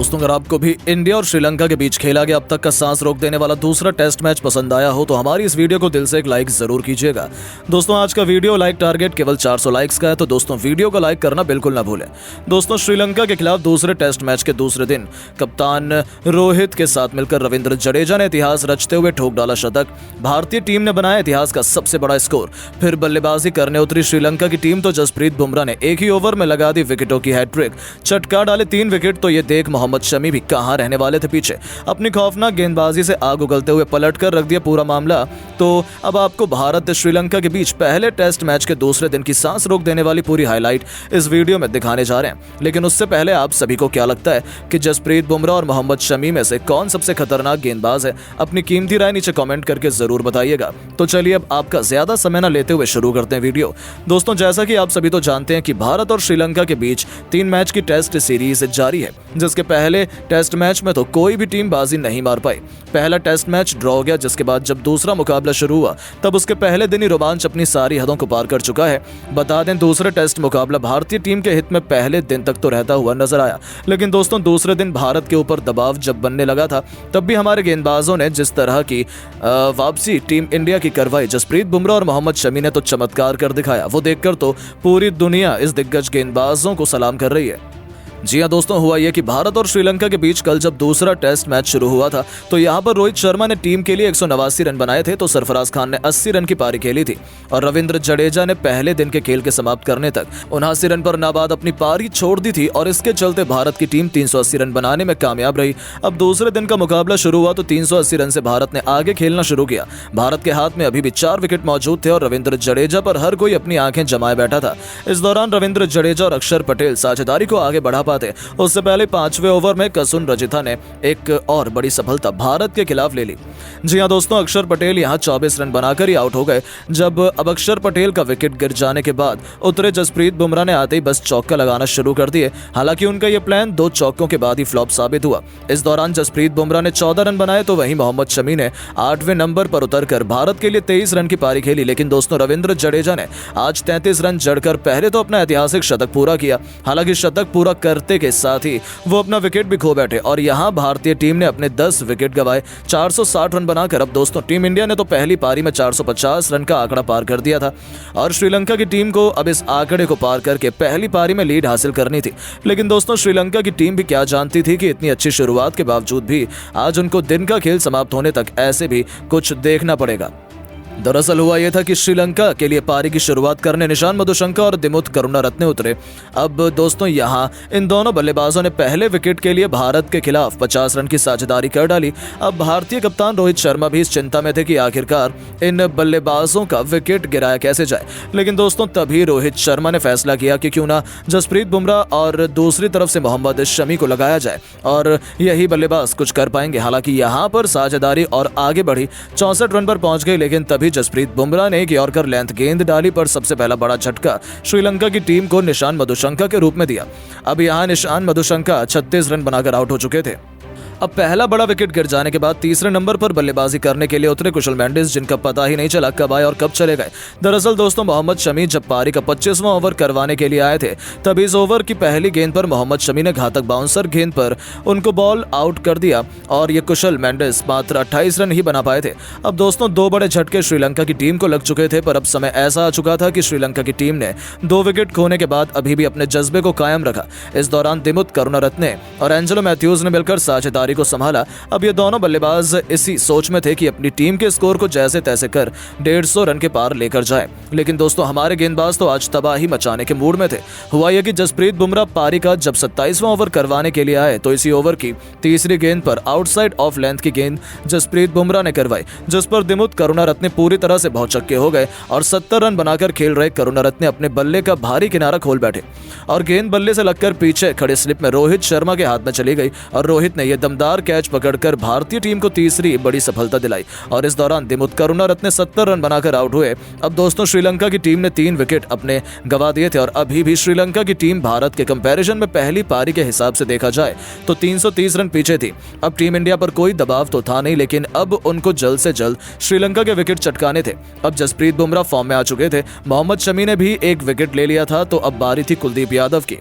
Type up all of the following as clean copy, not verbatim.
दोस्तों, अगर आपको भी इंडिया और श्रीलंका के बीच खेला गया अब तक का सांस रोक देने वाला दूसरा टेस्ट मैच पसंद आया हो तो हमारी इस वीडियो को दिल से एक लाइक जरूर कीजिएगा। दोस्तों, आज का वीडियो लाइक टारगेट केवल 400 लाइक्स का है, तो दोस्तों वीडियो को लाइक करना बिल्कुल ना भूलें। दोस्तों, श्रीलंका के खिलाफ दूसरे टेस्ट मैच के दूसरे दिन कप्तान रोहित के साथ मिलकर रविंद्र जडेजा ने इतिहास रचते हुए ठोक डाला शतक। भारतीय टीम ने बनाया इतिहास का सबसे बड़ा स्कोर। फिर बल्लेबाजी करने उतरी श्रीलंका की टीम तो जसप्रीत बुमराह ने एक ही ओवर में लगा दी विकेटों की हैट्रिक, चटका डाले 3 विकेट। तो ये देख मोहम्मद शमी भी कहां रहने वाले थे पीछे। अपनी खौफनाक गेंदबाजी से आग उगलते हुए पलट कर रख दिया पूरा मामला। तो अब आपको भारत श्रीलंका के बीच पहले टेस्ट मैच के दूसरे दिन की सांस रोक देने वाली पूरी हाईलाइट इस वीडियो में दिखाने जा रहे हैं। लेकिन उससे पहले आप सभी को क्या लगता है कि जसप्रीत बुमराह और मोहम्मद शमी में से कौन सबसे खतरनाक गेंदबाज है? अपनी कीमती राय नीचे कमेंट करके जरूर बताइएगा। तो चलिए अब आपका ज्यादा समय न लेते हुए शुरू करते हैं वीडियो। दोस्तों, जैसा कि आप सभी तो जानते हैं कि भारत और श्रीलंका के बीच 3 मैच की टेस्ट सीरीज जारी है, जिसके पहले टेस्ट मैच में तो कोई भी टीम बाजी नहीं मार पाई। पहला टेस्ट मैच ड्रॉ हो गया, जिसके बाद जब दूसरा मुकाबला शुरू हुआ तब उसके पहले दिन ही रोमांच अपनी सारी हदों को पार कर चुका है। बता दें, दूसरा टेस्ट मुकाबला भारतीय टीम के हित में पहले दिन तक तो रहता हुआ नजर आया, लेकिन दोस्तों दूसरे दिन भारत के ऊपर दबाव जब बनने लगा था तब भी हमारे गेंदबाजों ने जिस तरह की वापसी टीम इंडिया की करवाई, जसप्रीत बुमराह और मोहम्मद शमी ने तो चमत्कार कर दिखाया। वो देखकर तो पूरी दुनिया इस दिग्गज गेंदबाजों को सलाम कर रही है। जी हां दोस्तों, हुआ यह कि भारत और श्रीलंका के बीच कल जब दूसरा टेस्ट मैच शुरू हुआ था तो यहां पर रोहित शर्मा ने टीम के लिए 189 रन बनाए थे, तो सरफराज खान ने 80 रन की पारी खेली थी और रविंद्र जडेजा ने पहले दिन के खेल के समाप्त करने तक 79 रन पर नाबाद अपनी पारी छोड़ दी थी और इसके चलते भारत की टीम 380 रन बनाने में कामयाब रही। अब दूसरे दिन का मुकाबला शुरू हुआ तो 380 रन से भारत ने आगे खेलना शुरू किया। भारत के हाथ में अभी भी 4 विकेट मौजूद थे और रविंद्र जडेजा पर हर कोई अपनी आंखें जमाए बैठा था। इस दौरान रविंद्र जडेजा और अक्षर पटेल साझेदारी को आगे बढ़ा पाते। उससे पहले 5वें ओवर में कसुन रजिथा ने एक और बड़ी सफलता भारत के खिलाफ ले ली। जी हां दोस्तों, अक्षर पटेल यहां 24 रन बनाकर ही आउट हो गए। जब अब अक्षर पटेल का विकेट गिर जाने के बाद उतरे जसप्रीत बुमराह ने आते ही बस चौका लगाना शुरू कर दिए। हालांकि उनका यह प्लान 2 चौकों के बाद ही फ्लॉप साबित हुआ। इस दौरान जसप्रीत बुमराह ने 14 रन बनाए तो वहीं मोहम्मद शमी ने 8वें नंबर पर उतरकर भारत के लिए 23 रन की पारी खेली। लेकिन दोस्तों, रविंद्र जडेजा ने आज 33 रन जड़कर पहले तो अपना ऐतिहासिक शतक पूरा किया। हालांकि शतक पूरा करते के साथ ही वो अपना विकेट भी खो बैठे और यहां भारतीय टीम ने अपने 10 विकेट गंवाए 460 रन बनाकर। अब दोस्तों, टीम इंडिया ने तो पहली पारी में 450 रन का आंकड़ा पार कर दिया था और श्रीलंका की टीम को अब इस आंकड़े को पार करके पहली पारी में लीड हासिल करनी थी। लेकिन दोस्तों, श्रीलंका की टीम भी क्या जानती थी कि इतनी अच्छी शुरुआत के बावजूद भी आज उनको दिन का खेल समाप्त होने तक ऐसे भी कुछ देखना पड़ेगा। दरअसल हुआ यह था कि श्रीलंका के लिए पारी की शुरुआत करने निशान मधुशंका और दिमुथ करुणारत्ने उतरे। अब दोस्तों, यहां इन दोनों बल्लेबाजों ने पहले विकेट के लिए भारत के खिलाफ 50 रन की साझेदारी कर डाली। अब भारतीय कप्तान रोहित शर्मा भी इस चिंता में थे कि आखिरकार इन बल्लेबाजों का विकेट गिराया कैसे जाए। लेकिन दोस्तों, तभी रोहित शर्मा ने फैसला किया कि क्यों ना जसप्रीत बुमराह और दूसरी तरफ से मोहम्मद शमी को लगाया जाए और यही बल्लेबाज कुछ कर पाएंगे। हालांकि यहां पर साझेदारी और आगे बढ़ी, 64 रन पर पहुंच गई। लेकिन तभी जसप्रीत बुमराह ने एक यॉर्कर लेंथ गेंद डाली पर सबसे पहला बड़ा झटका श्रीलंका की टीम को निशान मधुशंका के रूप में दिया। अब यहां निशान मधुशंका 36 रन बनाकर आउट हो चुके थे। अब पहला बड़ा विकेट गिर जाने के बाद तीसरे नंबर पर बल्लेबाजी करने के लिए उतरे कुशल मेंडिस, जिनका पता ही नहीं चला कब आए और कब चले गए। दरअसल दोस्तों, मोहम्मद शमी जब पारी का 25वां ओवर करवाने के लिए आए थे तब इस ओवर की पहली गेंद पर मोहम्मद शमी ने घातक बाउंसर गेंद पर उनको बॉल आउट कर दिया और ये कुशल मेंडिस मात्र 28 रन ही बना पाए थे। अब दोस्तों, 2 बड़े झटके श्रीलंका की टीम को लग चुके थे, पर अब समय ऐसा आ चुका था कि श्रीलंका की टीम ने 2 विकेट खोने के बाद अभी भी अपने जज्बे को कायम रखा। इस दौरान दिमुथ करुणारत्ने और एंजेलो मैथ्यूज ने मिलकर साझेदारी को संभाला। अब ये दोनों बल्लेबाज इसी सोच में थे कि अपनी टीम के स्कोर को जैसे तैसे कर 150 रन के पार लेकर जाए। लेकिन दोस्तों, हमारे गेंदबाज तो आज तबाही मचाने के मूड में थे। हुआ यह कि जसप्रीत बुमराह पारी का जब 27वां ओवर करवाने के लिए आए तो इसी ओवर की तीसरी गेंद पर आउटसाइड ऑफ लेंथ की गेंद जसप्रीत बुमराह ने करवाई, जिस पर दिमुथ करुणारत्ने पूरी तरह से भौचक्के हो गए और 70 रन बनाकर खेल रहे करुणारत्ने अपने बल्ले का भारी किनारा खोल बैठे और गेंद बल्ले से लगकर पीछे खड़े स्लिप में रोहित शर्मा के हाथ में चली गई और रोहित ने यह दमदार कैच पकड़कर भारतीय टीम को तीसरी बड़ी सफलता दिलाई और इस दौरान दिमुथ करुणारत्ने 70 रन बनाकर आउट हुए। अब दोस्तों, श्रीलंका की टीम ने 3 विकेट अपने गंवा दिए थे और अभी भी श्रीलंका की टीम भारत के कंपैरिजन में पहली पारी के हिसाब से देखा जाए तो 330 रन पीछे थी। अब टीम इंडिया पर कोई दबाव तो था नहीं, लेकिन अब उनको जल्द से जल्द श्रीलंका के विकेट चटकाने थे। अब जसप्रीत बुमराह फॉर्म में आ चुके थे, मोहम्मद शमी ने भी एक विकेट ले लिया था, तो अब बारी थी कुलदीप यादव की।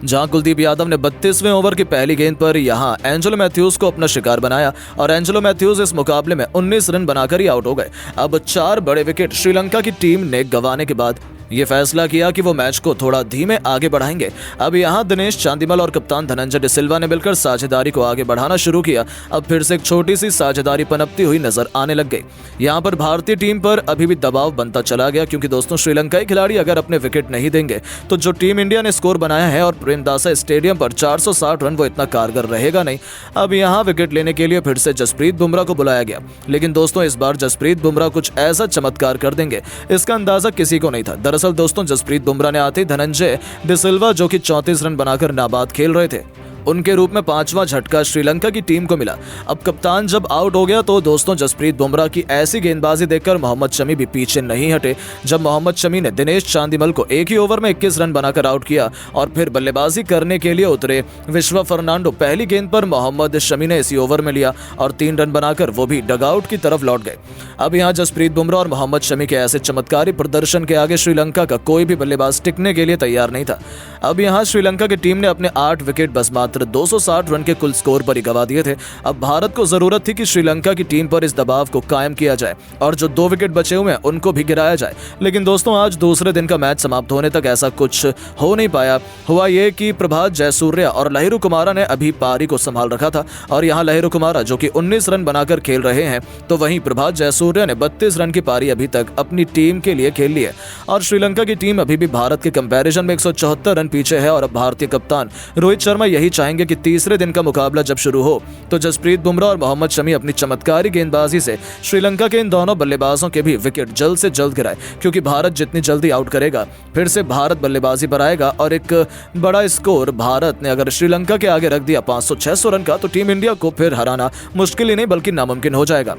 जहां कुलदीप यादव ने 32वें ओवर की पहली गेंद पर यहां एंजेलो मैथ्यूज को अपना शिकार बनाया और एंजेलो मैथ्यूज इस मुकाबले में 19 रन बनाकर ही आउट हो गए। अब 4 बड़े विकेट श्रीलंका की टीम ने गंवाने के बाद ये फैसला किया कि वो मैच को थोड़ा धीमे आगे बढ़ाएंगे। अब यहाँ दिनेश चांदिमल और कप्तान धनंजय डिसिल्वा ने मिलकर साझेदारी को आगे बढ़ाना शुरू किया। अब फिर से एक छोटी सी साझेदारी पनपती हुई नजर आने लग गई। यहाँ पर भारतीय टीम पर अभी भी दबाव बनता चला गया, क्योंकि दोस्तों श्रीलंकाई खिलाड़ी अगर अपने विकेट नहीं देंगे तो जो टीम इंडिया ने स्कोर बनाया है और प्रेमदासा स्टेडियम पर 460 रन वो इतना कारगर रहेगा नहीं। अब यहाँ विकेट लेने के लिए फिर से जसप्रीत बुमराह को बुलाया गया, लेकिन दोस्तों इस बार जसप्रीत बुमराह कुछ ऐसा चमत्कार कर देंगे इसका अंदाजा किसी को नहीं था। दरअसल दोस्तों जसप्रीत बुमराह ने आते धनंजय डिसिल्वा जो कि 34 रन बनाकर नाबाद खेल रहे थे, उनके रूप में 5वां झटका श्रीलंका की टीम को मिला। अब कप्तान जब आउट हो गया तो दोस्तों जसप्रीत बुमराह की ऐसी गेंदबाजी देखकर मोहम्मद शमी भी पीछे नहीं हटे। जब मोहम्मद शमी ने दिनेश चांदिमल को एक ही ओवर में 21 रन बनाकर आउट किया और फिर बल्लेबाजी करने के लिए उतरे विश्वा फर्नांडो, पहली गेंद पर मोहम्मद शमी ने इसी ओवर में लिया और 3 रन बनाकर वो भी डगआउट की तरफ लौट गए। अब यहाँ जसप्रीत बुमराह और मोहम्मद शमी के ऐसे चमत्कारी प्रदर्शन के आगे श्रीलंका का कोई भी बल्लेबाज टिकने के लिए तैयार नहीं था। अब यहाँ श्रीलंका की टीम ने अपने 8 विकेट बस मात्र 260 रन के कुल स्कोर पर ही गंवा दिए थे। अब भारत को जरूरत थी कि श्रीलंका की टीम पर इस दबाव को कायम किया जाए और जो 2 विकेट बचे हुए हैं उनको भी गिराया जाए। लेकिन दोस्तों आज दूसरे दिन का मैच समाप्त होने तक ऐसा कुछ हो नहीं पाया। हुआ ये कि प्रभात जयसूर्या और लहिरू कुमारा ने अभी पारी को संभाल रखा था और यहाँ लहिरू कुमारा जो कि 19 रन बनाकर खेल रहे हैं, तो वहीं प्रभात जयसूर्या ने 32 रन की पारी अभी तक अपनी टीम के लिए खेल ली है और श्रीलंका की टीम अभी भी भारत के कंपैरिजन में 174 रन पीछे है। और अब भारतीय कप्तान रोहित शर्मा यही चाहेंगे कि तीसरे दिन का मुकाबला जब शुरू हो तो जसप्रीत बुमराह और मोहम्मद शमी अपनी चमत्कारी गेंदबाजी से श्रीलंका के इन दोनों बल्लेबाजों के भी विकेट जल्द से जल्द गिराए, क्योंकि भारत जितनी जल्दी आउट करेगा फिर से भारत बल्लेबाजी पर आएगा और एक बड़ा स्कोर भारत ने अगर श्रीलंका के आगे रख दिया 500-600 रन का, तो टीम इंडिया को फिर हराना मुश्किल ही नहीं बल्कि नामुमकिन हो जाएगा।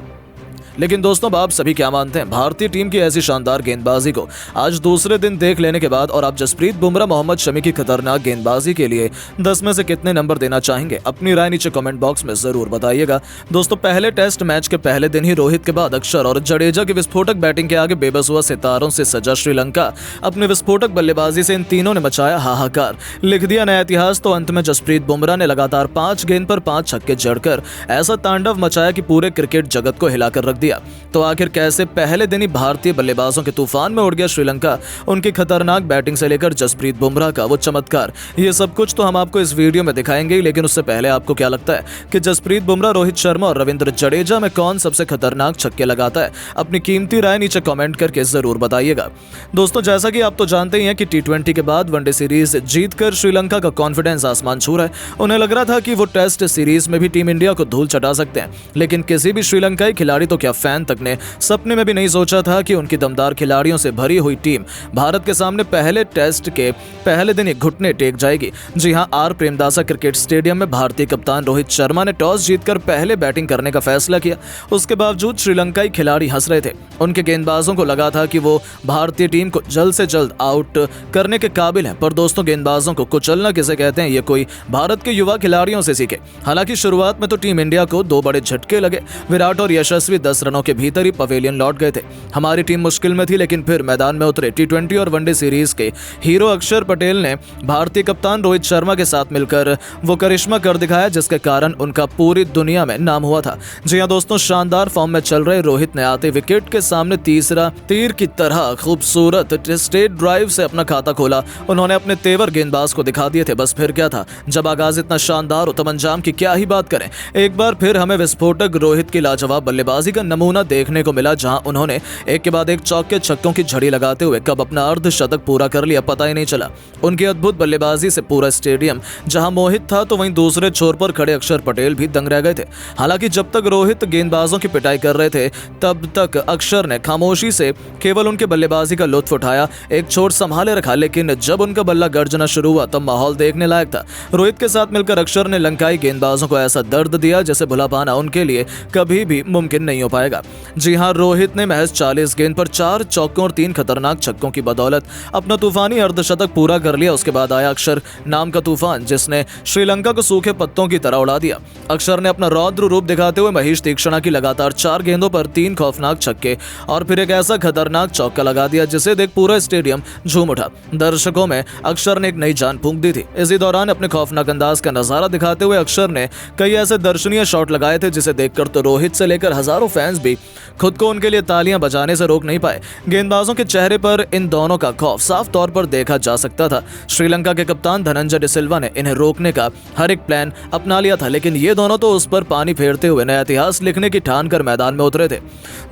लेकिन दोस्तों आप सभी क्या मानते हैं? भारतीय टीम की ऐसी शानदार गेंदबाजी को आज दूसरे दिन देख लेने के बाद और आप जसप्रीत बुमराह मोहम्मद शमी की खतरनाक गेंदबाजी के लिए 10 में से कितने नंबर देना चाहेंगे? अपनी राय नीचे कमेंट बॉक्स में जरूर बताइएगा। दोस्तों पहले टेस्ट मैच के पहले दिन ही रोहित के बाद अक्षर और जडेजा की विस्फोटक बैटिंग के आगे बेबस हुआ सितारों से सजा श्रीलंका अपनी विस्फोटक बल्लेबाजी से इन तीनों ने मचाया हाहाकार, लिख दिया नया इतिहास। तो अंत में जसप्रीत बुमराह ने लगातार 5 गेंद पर 5 छक्के जड़कर ऐसा तांडव मचाया कि पूरे क्रिकेट जगत को हिलाकर रख दिया। तो आखिर कैसे पहले दिन ही भारतीय बल्लेबाजों के तूफान में उड़ गया श्रीलंका? उनकी खतरनाक बैटिंग से लेकर जसप्रीत बुमराह का वो चमत्कार, ये सब कुछ तो हम आपको इस वीडियो में दिखाएंगे। लेकिन उससे पहले आपको क्या लगता है कि जसप्रीत बुमराह, रोहित शर्मा और रविंद्र जडेजा में कौन सबसे खतरनाक छक्के लगाता है? अपनी कीमती राय नीचे कमेंट करके जरूर बताइएगा। दोस्तों जैसा कि आप तो जानते ही हैं कि T20 के बाद वनडे सीरीज जीतकर श्रीलंका का कॉन्फिडेंस आसमान छू रहा है। उन्हें लग रहा था कि वो टेस्ट सीरीज में भी टीम इंडिया को धूल चटा सकते हैं, लेकिन किसी भी श्रीलंकाई खिलाड़ी तो क्या फैन तक ने सपने में भी नहीं सोचा था कि उनकी दमदार खिलाड़ियों से भरी हुई टीम भारत के सामने पहले टेस्ट के पहले दिन ही घुटने टेक जाएगी। जी हां, आर प्रेमदासा क्रिकेट स्टेडियम में भारतीय कप्तान रोहित शर्मा ने टॉस जीतकर पहले बैटिंग करने का फैसला किया। उसके बावजूद श्रीलंकाई खिलाड़ी हंस रहे थे। उनके गेंदबाजों को लगा था कि वो भारतीय टीम को जल्द से जल्द आउट करने के काबिल है। पर दोस्तों गेंदबाजों को कुचलना किसे कहते हैं, ये कोई भारत के युवा खिलाड़ियों से सीखे। हालांकि शुरुआत में तो टीम इंडिया को 2 बड़े झटके लगे। विराट और यशस्वी 10 रनों के भीतर ही पवेलियन लौट गए थे। हमारी टीम मुश्किल में थी, लेकिन फिर मैदान में उतरे T20 और वनडे सीरीज के हीरो अक्षर पटेल ने भारतीय कप्तान रोहित शर्मा के साथ मिलकर वो करिश्मा कर दिखाया जिसके कारण उनका पूरी दुनिया में नाम हुआ था। जी हां दोस्तों, शानदार फॉर्म में चल रहे रोहित ने आते विकेट के सामने तीसरा तीर की तरह खूबसूरत स्ट्रेट ड्राइव से अपना खाता खोला। उन्होंने अपने तेवर गेंदबाज को दिखा दिए थे। बस फिर क्या था, जब आगाज इतना शानदार हो तब अंजाम की क्या ही बात करें। एक बार फिर हमें विस्फोटक रोहित की लाजवाब बल्लेबाजी का नमूना देखने को मिला, जहां उन्होंने एक के बाद एक चौके छक्कों की झड़ी लगाते हुए कब अपना अर्धशतक पूरा कर लिया पता ही नहीं चला। उनकी अद्भुत बल्लेबाजी से पूरा स्टेडियम जहां मोहित था, तो वहीं दूसरे छोर पर खड़े अक्षर पटेल भी दंग रह गए थे। हालांकि जब तक रोहित गेंदबाजों की पिटाई कर रहे थे तब तक अक्षर ने खामोशी से केवल उनके बल्लेबाजी का लुत्फ उठाया, एक छोर संभाले रखा। लेकिन जब उनका बल्ला गर्जना शुरू हुआ तब माहौल देखने लायक था। रोहित के साथ मिलकर अक्षर ने लंकाई गेंदबाजों को ऐसा दर्द दिया जैसे भुला पाना उनके लिए कभी भी मुमकिन नहीं हो पाया। पाएगा। जी हां, रोहित ने महज 40 गेंद पर 4 चौकों और 3 खतरनाक छक्कों की बदौलत अपना तूफानी अर्धशतक पूरा कर लिया। उसके बाद आया अक्षर नाम का तूफान, जिसने श्रीलंका को सूखे पत्तों की तरह उड़ा दिया। अक्षर ने अपना रौद्र रूप दिखाते हुए महेश तीक्षणा की लगातार 4 गेंदों पर 3 खौफनाक छक्के और फिर एक ऐसा खतरनाक चौका लगा दिया जिसे देख पूरा स्टेडियम झूम उठा। दर्शकों में अक्षर ने एक नई जान फूंक दी थी। इसी दौरान अपने खौफनाक अंदाज का नजारा दिखाते हुए अक्षर ने कई ऐसे दर्शनीय शॉट लगाए थे जिसे देखकर तो रोहित से लेकर हजारों फैंस भी खुद को उनके लिए तालियां बजाने से रोक नहीं पाए। गेंदबाजों के चेहरे पर इन दोनों का खौफ साफ तौर पर देखा जा सकता था। श्रीलंका के कप्तान धनंजय डिसिल्वा ने इन्हें रोकने का हर एक प्लान अपना लिया था, लेकिन ये दोनों तो उस पर पानी फेरते हुए नया इतिहास लिखने की ठान कर मैदान में उतरे थे।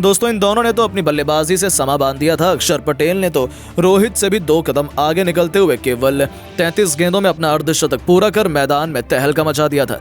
दोस्तों, इन दोनों ने तो अपनी बल्लेबाजी से समा बांध दिया था। अक्षर पटेल ने तो रोहित से भी 2 कदम आगे निकलते हुए केवल 33 गेंदों में अपना अर्धशतक पूरा कर मैदान में तहलका मचा दिया था।